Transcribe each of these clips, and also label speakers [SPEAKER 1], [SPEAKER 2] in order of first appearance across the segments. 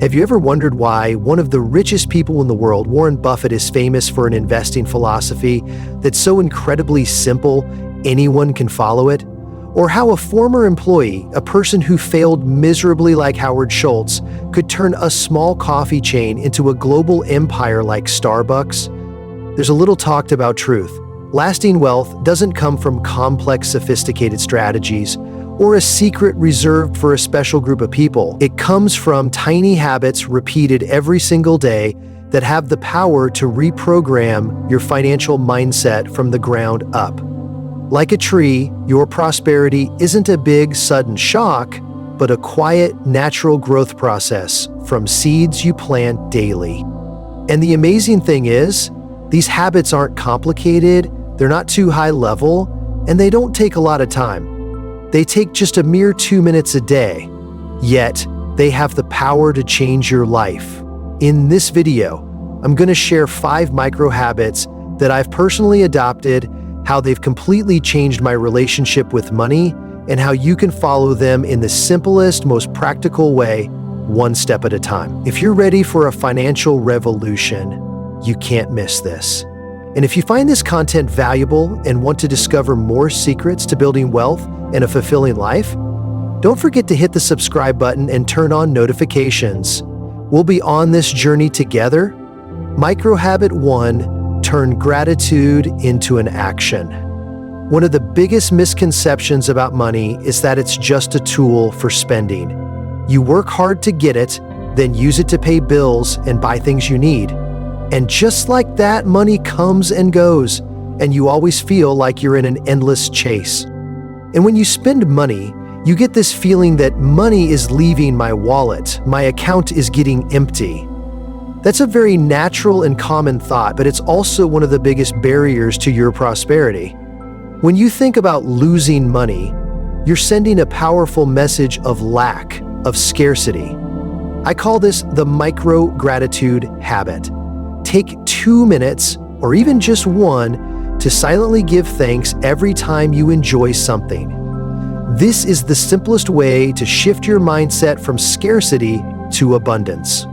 [SPEAKER 1] Have you ever wondered why one of the richest people in the world, Warren Buffett, is famous for an investing philosophy that's so incredibly simple anyone can follow it? Or how a former employee, a person who failed miserably like Howard Schultz, could turn a small coffee chain into a global empire like Starbucks? There's a little talked about truth. Lasting wealth doesn't come from complex, sophisticated strategies or a secret reserved for a special group of people. It comes from tiny habits repeated every single day that have the power to reprogram your financial mindset from the ground up. Like a tree, your prosperity isn't a big, sudden shock, but a quiet, natural growth process from seeds you plant daily. And the amazing thing is, these habits aren't complicated, they're not too high level, and they don't take a lot of time. They take just a mere 2 minutes a day, yet they have the power to change your life. In this video, I'm going to share 5 micro habits that I've personally adopted, how they've completely changed my relationship with money, and how you can follow them in the simplest, most practical way, one step at a time. If you're ready for a financial revolution, you can't miss this. And if you find this content valuable and want to discover more secrets to building wealth and a fulfilling life, don't forget to hit the subscribe button and turn on notifications. We'll be on this journey together. Micro habit 1, turn gratitude into an action. One of the biggest misconceptions about money is that it's just a tool for spending. You work hard to get it, then use it to pay bills and buy things you need. And just like that, money comes and goes, and you always feel like you're in an endless chase. And when you spend money, you get this feeling that money is leaving my wallet, my account is getting empty. That's a very natural and common thought, but it's also one of the biggest barriers to your prosperity. When you think about losing money, you're sending a powerful message of lack, of scarcity. I call this the micro gratitude habit. Take 2 minutes, or even just 1, to silently give thanks every time you enjoy something. This is the simplest way to shift your mindset from scarcity to abundance.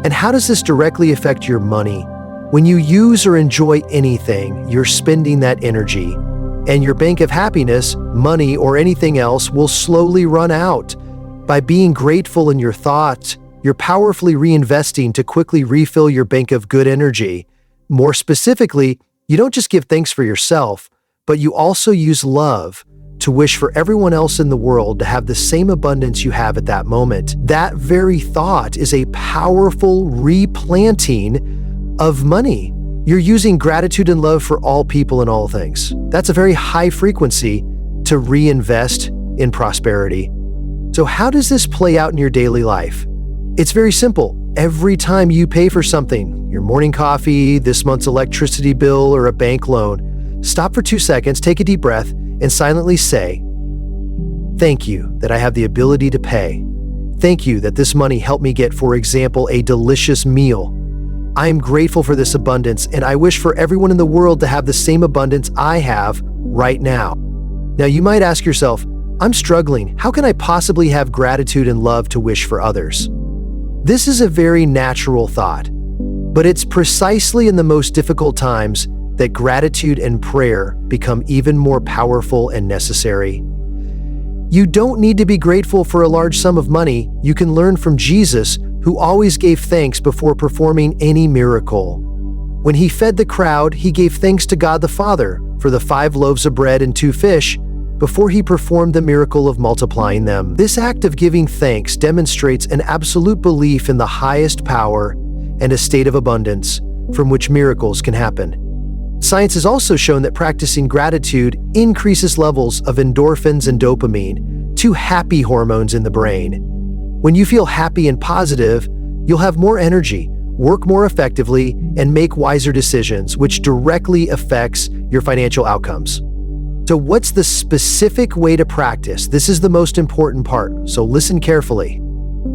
[SPEAKER 1] And how does this directly affect your money? When you use or enjoy anything, you're spending that energy, and your bank of happiness, money, or anything else will slowly run out. By being grateful in your thoughts, you're powerfully reinvesting to quickly refill your bank of good energy. More specifically, you don't just give thanks for yourself, but you also use love to wish for everyone else in the world to have the same abundance you have at that moment. That very thought is a powerful replanting of money. You're using gratitude and love for all people and all things. That's a very high frequency to reinvest in prosperity. So how does this play out in your daily life? It's very simple. Every time you pay for something, your morning coffee, this month's electricity bill, or a bank loan, stop for 2 seconds, take a deep breath, and silently say, "Thank you that I have the ability to pay. Thank you that this money helped me get, for example, a delicious meal. I am grateful for this abundance, and I wish for everyone in the world to have the same abundance I have right now." Now, you might ask yourself, "I'm struggling. How can I possibly have gratitude and love to wish for others?" This is a very natural thought, but it's precisely in the most difficult times that gratitude and prayer become even more powerful and necessary. You don't need to be grateful for a large sum of money. You can learn from Jesus, who always gave thanks before performing any miracle. When he fed the crowd, he gave thanks to God the Father for the 5 loaves of bread and 2 fish, before he performed the miracle of multiplying them. This act of giving thanks demonstrates an absolute belief in the highest power and a state of abundance from which miracles can happen. Science has also shown that practicing gratitude increases levels of endorphins and dopamine, 2 happy hormones in the brain. When you feel happy and positive, you'll have more energy, work more effectively, and make wiser decisions, which directly affects your financial outcomes. So what's the specific way to practice? This is the most important part, so listen carefully.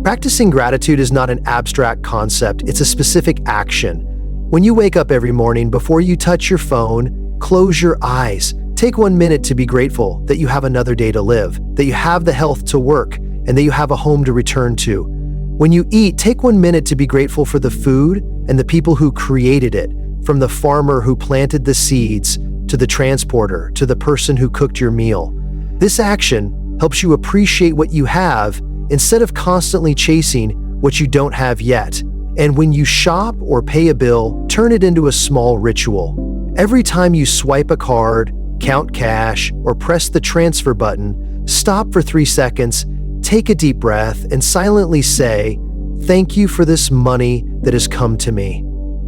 [SPEAKER 1] Practicing gratitude is not an abstract concept, it's a specific action. When you wake up every morning, before you touch your phone, close your eyes. Take 1 minute to be grateful that you have another day to live, that you have the health to work, and that you have a home to return to. When you eat, take 1 minute to be grateful for the food and the people who created it, from the farmer who planted the seeds, to the transporter, to the person who cooked your meal. This action helps you appreciate what you have instead of constantly chasing what you don't have yet. And when you shop or pay a bill, turn it into a small ritual. Every time you swipe a card, count cash, or press the transfer button, stop for 3 seconds, take a deep breath, and silently say, "Thank you for this money that has come to me.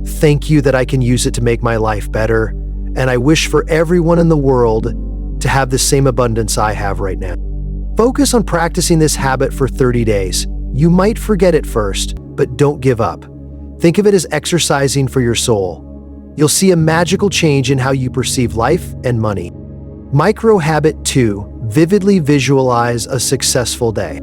[SPEAKER 1] Thank you that I can use it to make my life better, and I wish for everyone in the world to have the same abundance I have right now." Focus on practicing this habit for 30 days. You might forget at first, but don't give up. Think of it as exercising for your soul. You'll see a magical change in how you perceive life and money. Micro habit 2, vividly visualize a successful day.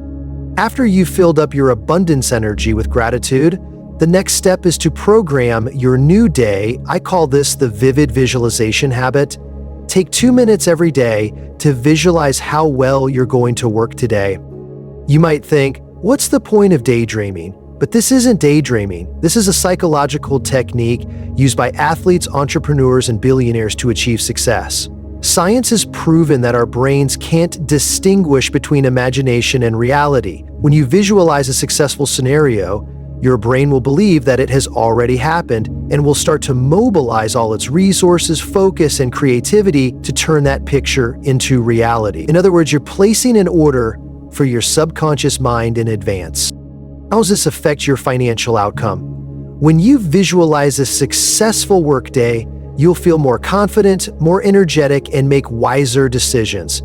[SPEAKER 1] After you've filled up your abundance energy with gratitude, the next step is to program your new day. I call this the vivid visualization habit. Take 2 minutes every day to visualize how well you're going to work today. You might think, what's the point of daydreaming? But this isn't daydreaming. This is a psychological technique used by athletes, entrepreneurs, and billionaires to achieve success. Science has proven that our brains can't distinguish between imagination and reality. When you visualize a successful scenario, your brain will believe that it has already happened and will start to mobilize all its resources, focus, and creativity to turn that picture into reality. In other words, you're placing an order for your subconscious mind in advance. How does this affect your financial outcome? When you visualize a successful workday, you'll feel more confident, more energetic, and make wiser decisions.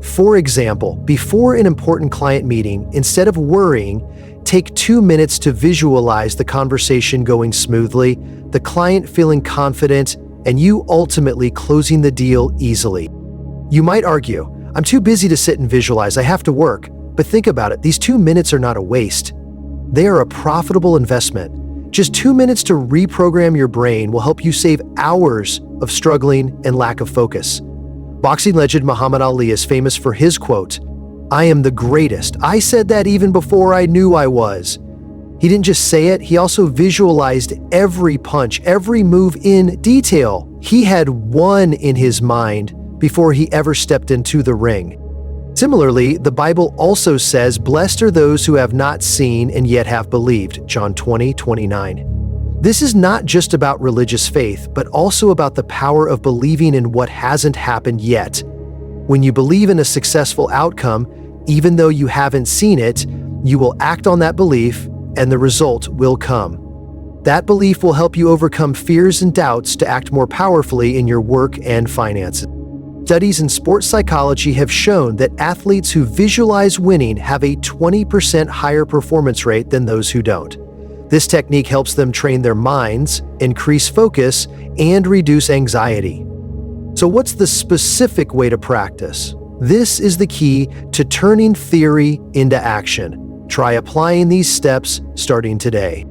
[SPEAKER 1] For example, before an important client meeting, instead of worrying, take 2 minutes to visualize the conversation going smoothly, the client feeling confident, and you ultimately closing the deal easily. You might argue, I'm too busy to sit and visualize, I have to work. But think about it, these 2 minutes are not a waste. They are a profitable investment. Just 2 minutes to reprogram your brain will help you save hours of struggling and lack of focus. Boxing legend Muhammad Ali is famous for his quote, "I am the greatest. I said that even before I knew I was." He didn't just say it, he also visualized every punch, every move in detail. He had won in his mind before he ever stepped into the ring. Similarly, the Bible also says, "Blessed are those who have not seen and yet have believed," John 20:29. This is not just about religious faith, but also about the power of believing in what hasn't happened yet. When you believe in a successful outcome, even though you haven't seen it, you will act on that belief and the result will come. That belief will help you overcome fears and doubts to act more powerfully in your work and finances. Studies in sports psychology have shown that athletes who visualize winning have a 20% higher performance rate than those who don't. This technique helps them train their minds, increase focus, and reduce anxiety. So what's the specific way to practice? This is the key to turning theory into action. Try applying these steps starting today.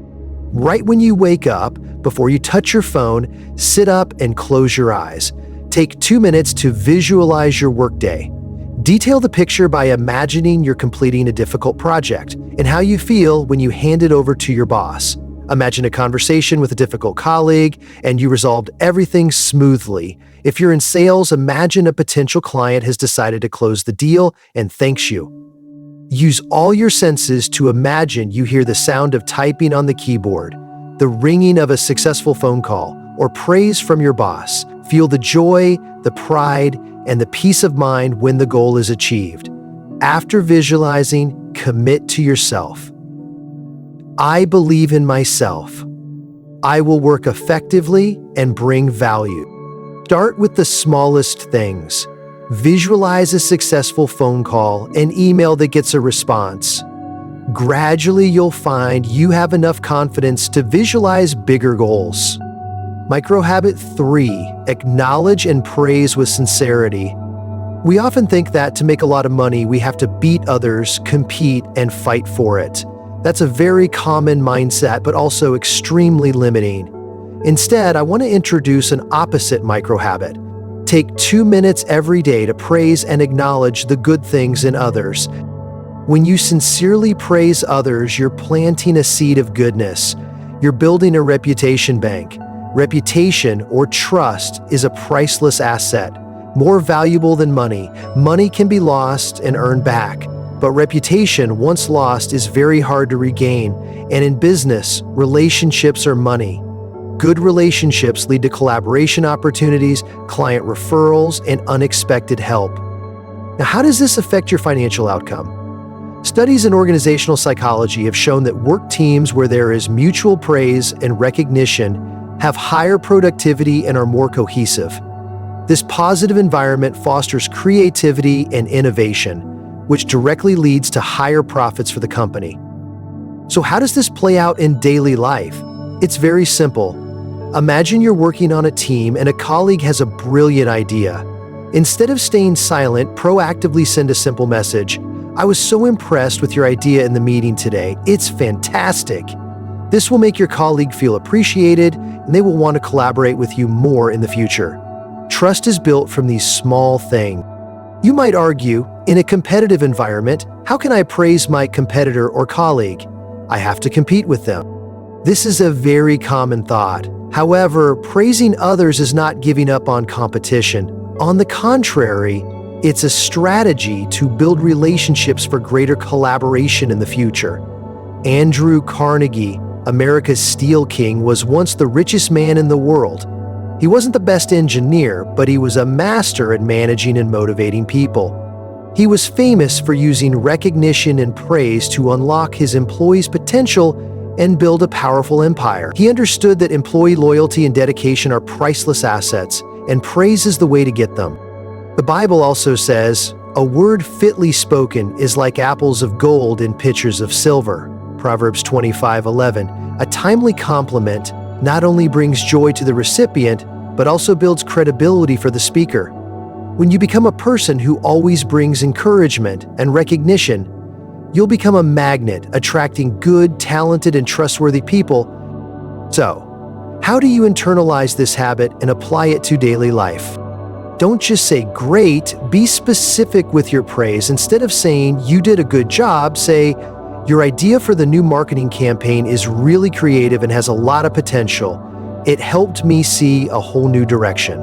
[SPEAKER 1] Right when you wake up, before you touch your phone, sit up and close your eyes. Take 2 minutes to visualize your workday. Detail the picture by imagining you're completing a difficult project and how you feel when you hand it over to your boss. Imagine a conversation with a difficult colleague and you resolved everything smoothly. If you're in sales, imagine a potential client has decided to close the deal and thanks you. Use all your senses to imagine you hear the sound of typing on the keyboard, the ringing of a successful phone call, or praise from your boss. Feel the joy, the pride, and the peace of mind when the goal is achieved. After visualizing, commit to yourself. I believe in myself. I will work effectively and bring value. Start with the smallest things. Visualize a successful phone call, an email that gets a response. Gradually, you'll find you have enough confidence to visualize bigger goals. Micro habit 3, acknowledge and praise with sincerity. We often think that to make a lot of money, we have to beat others, compete, and fight for it. That's a very common mindset, but also extremely limiting. Instead, I want to introduce an opposite micro habit. Take 2 minutes every day to praise and acknowledge the good things in others. When you sincerely praise others, you're planting a seed of goodness. You're building a reputation bank. Reputation, or trust, is a priceless asset, more valuable than money. Money can be lost and earned back, but reputation, once lost, is very hard to regain. And in business, relationships are money. Good relationships lead to collaboration opportunities, client referrals, and unexpected help. Now, how does this affect your financial outcome? Studies in organizational psychology have shown that work teams where there is mutual praise and recognition have higher productivity and are more cohesive. This positive environment fosters creativity and innovation, which directly leads to higher profits for the company. So how does this play out in daily life? It's very simple. Imagine you're working on a team and a colleague has a brilliant idea. Instead of staying silent, proactively send a simple message. "I was so impressed with your idea in the meeting today. It's fantastic." This will make your colleague feel appreciated, and they will want to collaborate with you more in the future. Trust is built from these small things. You might argue, in a competitive environment, how can I praise my competitor or colleague? I have to compete with them. This is a very common thought. However, praising others is not giving up on competition. On the contrary, it's a strategy to build relationships for greater collaboration in the future. Andrew Carnegie, America's Steel King, was once the richest man in the world. He wasn't the best engineer, but he was a master at managing and motivating people. He was famous for using recognition and praise to unlock his employees' potential and build a powerful empire. He understood that employee loyalty and dedication are priceless assets, and praise is the way to get them. The Bible also says, "A word fitly spoken is like apples of gold in pitchers of silver." Proverbs 25:11. A timely compliment not only brings joy to the recipient, but also builds credibility for the speaker. When you become a person who always brings encouragement and recognition, you'll become a magnet, attracting good, talented, and trustworthy people. So, how do you internalize this habit and apply it to daily life? Don't just say great, be specific with your praise. Instead of saying you did a good job, say your idea for the new marketing campaign is really creative and has a lot of potential. It helped me see a whole new direction.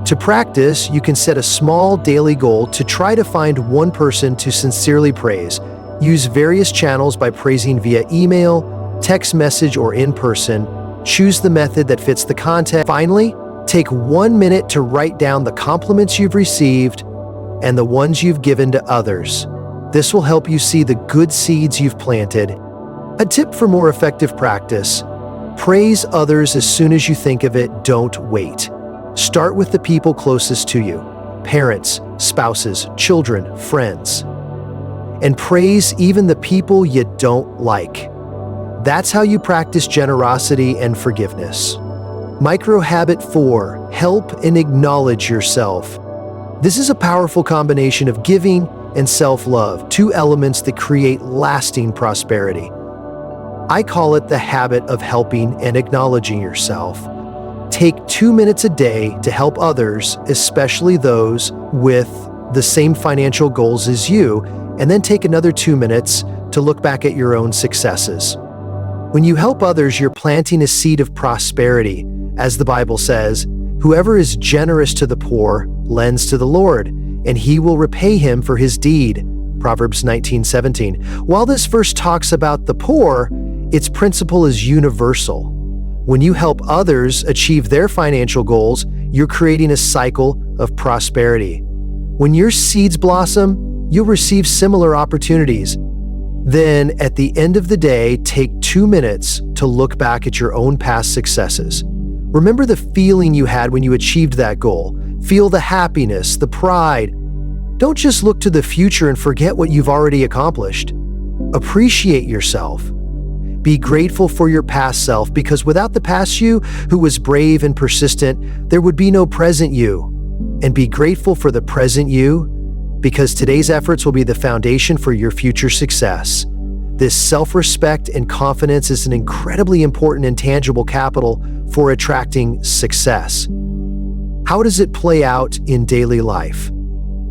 [SPEAKER 1] To practice, you can set a small daily goal to try to find one person to sincerely praise. Use various channels by praising via email, text message, or in person. Choose the method that fits the context. Finally, take 1 minute to write down the compliments you've received and the ones you've given to others. This will help you see the good seeds you've planted. A tip for more effective practice: praise others as soon as you think of it, don't wait. Start with the people closest to you, parents, spouses, children, friends. And praise even the people you don't like. That's how you practice generosity and forgiveness. Micro habit 4, help and acknowledge yourself. This is a powerful combination of giving and self-love, two elements that create lasting prosperity. I call it the habit of helping and acknowledging yourself. Take 2 minutes a day to help others, especially those with the same financial goals as you, and then take another 2 minutes to look back at your own successes. When you help others, you're planting a seed of prosperity. As the Bible says, whoever is generous to the poor lends to the Lord, and he will repay him for his deed. Proverbs 19:17. While this verse talks about the poor, its principle is universal. When you help others achieve their financial goals, you're creating a cycle of prosperity. When your seeds blossom, you'll receive similar opportunities. Then, at the end of the day, take 2 minutes to look back at your own past successes. Remember the feeling you had when you achieved that goal. Feel the happiness, the pride. Don't just look to the future and forget what you've already accomplished. Appreciate yourself. Be grateful for your past self, because without the past you, who was brave and persistent, there would be no present you. And be grateful for the present you, because today's efforts will be the foundation for your future success. This self-respect and confidence is an incredibly important and tangible capital for attracting success. How does it play out in daily life?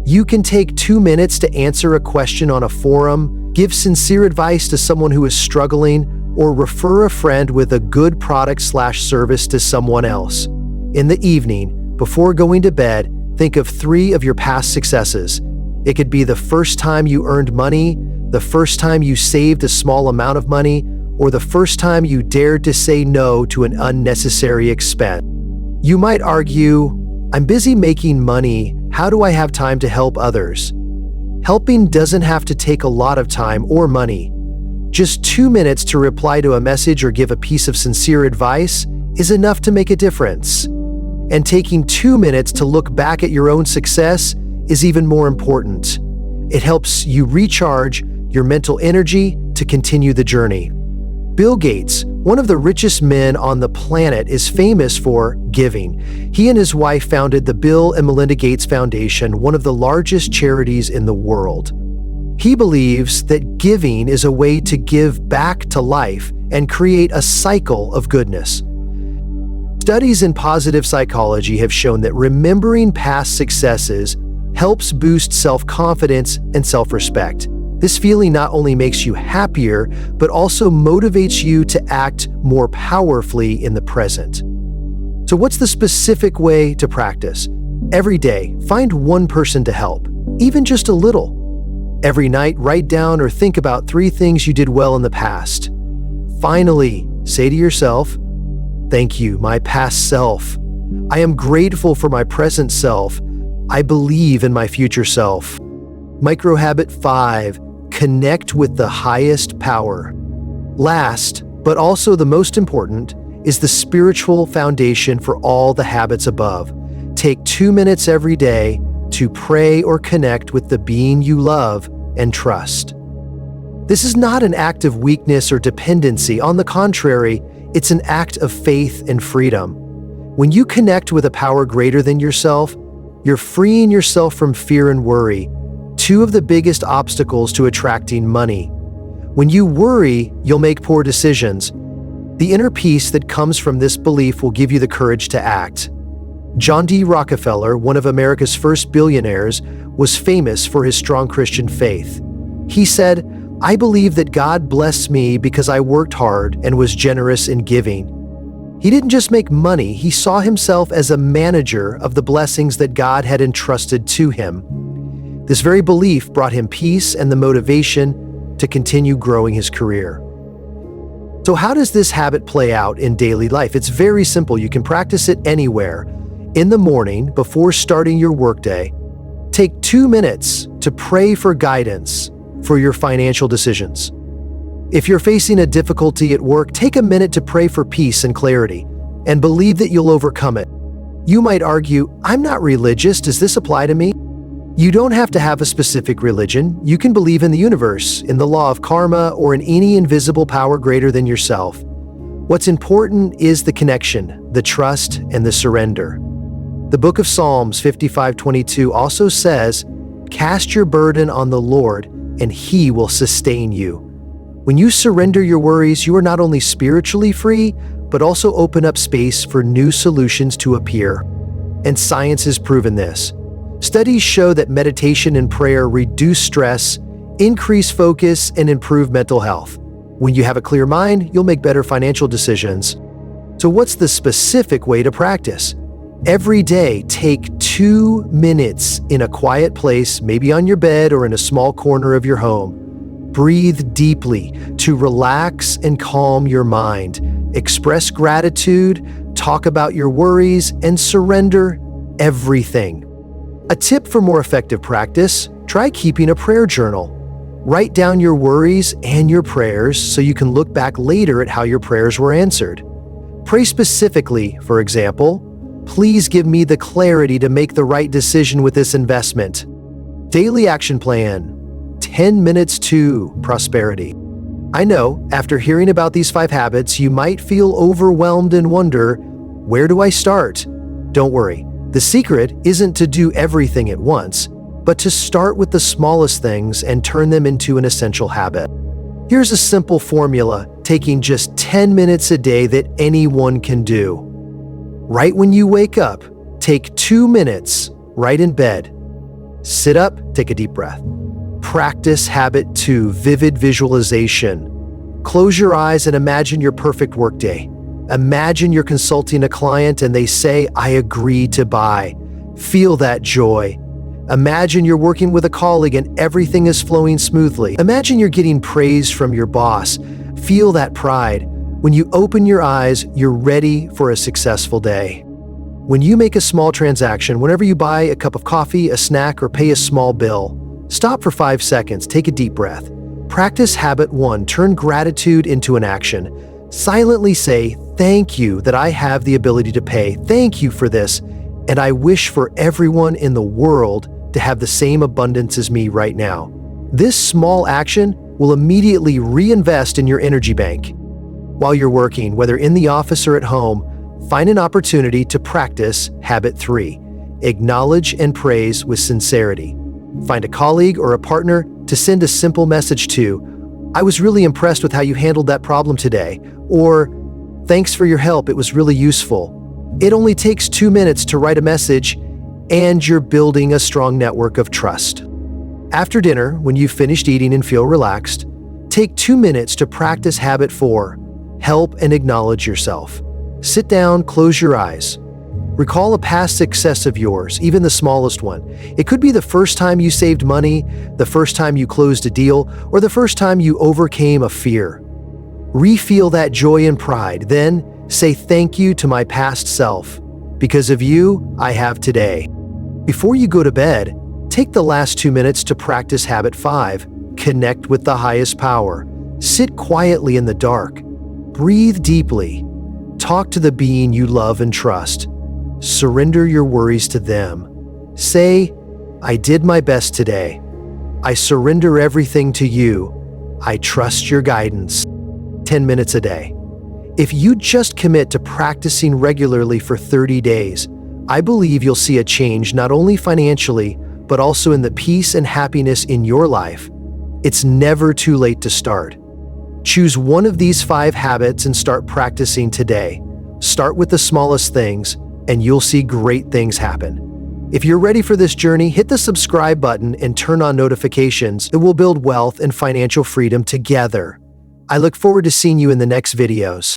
[SPEAKER 1] You can take 2 minutes to answer a question on a forum, give sincere advice to someone who is struggling, or refer a friend with a good product/service to someone else. In the evening, before going to bed, think of 3 of your past successes. It could be the first time you earned money, the first time you saved a small amount of money, or the first time you dared to say no to an unnecessary expense. You might argue, "I'm busy making money. How do I have time to help others?" Helping doesn't have to take a lot of time or money. Just 2 minutes to reply to a message or give a piece of sincere advice is enough to make a difference. And taking 2 minutes to look back at your own success is even more important. It helps you recharge your mental energy to continue the journey. Bill Gates, one of the richest men on the planet, is famous for giving. He and his wife founded the Bill and Melinda Gates Foundation, one of the largest charities in the world. He believes that giving is a way to give back to life and create a cycle of goodness. Studies in positive psychology have shown that remembering past successes helps boost self-confidence and self-respect. This feeling not only makes you happier, but also motivates you to act more powerfully in the present. So what's the specific way to practice? Every day, find one person to help, even just a little. Every night, write down or think about 3 things you did well in the past. Finally, say to yourself, "Thank you, my past self. I am grateful for my present self. I believe in my future self." Microhabit 5, connect with the highest power. Last, but also the most important, is the spiritual foundation for all the habits above. Take 2 minutes every day to pray or connect with the being you love and trust. This is not an act of weakness or dependency. On the contrary, it's an act of faith and freedom. When you connect with a power greater than yourself, you're freeing yourself from fear and worry, 2 of the biggest obstacles to attracting money. When you worry, you'll make poor decisions. The inner peace that comes from this belief will give you the courage to act. John D. Rockefeller, one of America's first billionaires, was famous for his strong Christian faith. He said, "I believe that God blessed me because I worked hard and was generous in giving." He didn't just make money, he saw himself as a manager of the blessings that God had entrusted to him. This very belief brought him peace and the motivation to continue growing his career. So how does this habit play out in daily life? It's very simple. You can practice it anywhere. In the morning, before starting your workday, take 2 minutes to pray for guidance for your financial decisions. If you're facing a difficulty at work, take a minute to pray for peace and clarity, and believe that you'll overcome it. You might argue, "I'm not religious, does this apply to me?" You don't have to have a specific religion. You can believe in the universe, in the law of karma, or in any invisible power greater than yourself. What's important is the connection, the trust, and the surrender. The book of Psalms 55:22 also says, "Cast your burden on the Lord, and He will sustain you." When you surrender your worries, you are not only spiritually free, but also open up space for new solutions to appear. And science has proven this. Studies show that meditation and prayer reduce stress, increase focus, and improve mental health. When you have a clear mind, you'll make better financial decisions. So what's the specific way to practice? Every day, take 2 minutes in a quiet place, maybe on your bed or in a small corner of your home. Breathe deeply to relax and calm your mind. Express gratitude, talk about your worries, and surrender everything. A tip for more effective practice, try keeping a prayer journal. Write down your worries and your prayers so you can look back later at how your prayers were answered. Pray specifically, for example, "Please give me the clarity to make the right decision with this investment." Daily action plan, 10 minutes to prosperity. I know, after hearing about these 5 habits, you might feel overwhelmed and wonder, where do I start? Don't worry. The secret isn't to do everything at once, but to start with the smallest things and turn them into an essential habit. Here's a simple formula, taking just 10 minutes a day that anyone can do. Right when you wake up, take 2 minutes right in bed. Sit up, take a deep breath. Practice habit 2, vivid visualization. Close your eyes and imagine your perfect workday. Imagine you're consulting a client and they say, "I agree to buy." Feel that joy. Imagine you're working with a colleague and everything is flowing smoothly. Imagine you're getting praise from your boss. Feel that pride. When you open your eyes, you're ready for a successful day. When you make a small transaction, whenever you buy a cup of coffee, a snack, or pay a small bill, stop for 5 seconds, take a deep breath. Practice habit 1, turn gratitude into an action. Silently say, "Thank you that I have the ability to pay. Thank you for this. And I wish for everyone in the world to have the same abundance as me right now." This small action will immediately reinvest in your energy bank. While you're working, whether in the office or at home, find an opportunity to practice habit 3. Acknowledge and praise with sincerity. Find a colleague or a partner to send a simple message to. "I was really impressed with how you handled that problem today," or "Thanks for your help, it was really useful." It only takes 2 minutes to write a message, and you're building a strong network of trust. After dinner, when you've finished eating and feel relaxed, take 2 minutes to practice habit 4. Help and acknowledge yourself. Sit down, close your eyes. Recall a past success of yours, even the smallest one. It could be the first time you saved money, the first time you closed a deal, or the first time you overcame a fear. Re-feel that joy and pride, then say thank you to my past self. Because of you, I have today. Before you go to bed, take the last 2 minutes to practice habit 5. Connect with the highest power. Sit quietly in the dark. Breathe deeply. Talk to the being you love and trust. Surrender your worries to them. Say, "I did my best today. I surrender everything to you. I trust your guidance." 10 minutes a day. If you just commit to practicing regularly for 30 days, I believe you'll see a change not only financially, but also in the peace and happiness in your life. It's never too late to start. Choose one of these 5 habits and start practicing today. Start with the smallest things, and you'll see great things happen. If you're ready for this journey, hit the subscribe button and turn on notifications. It will build wealth and financial freedom together. I look forward to seeing you in the next videos.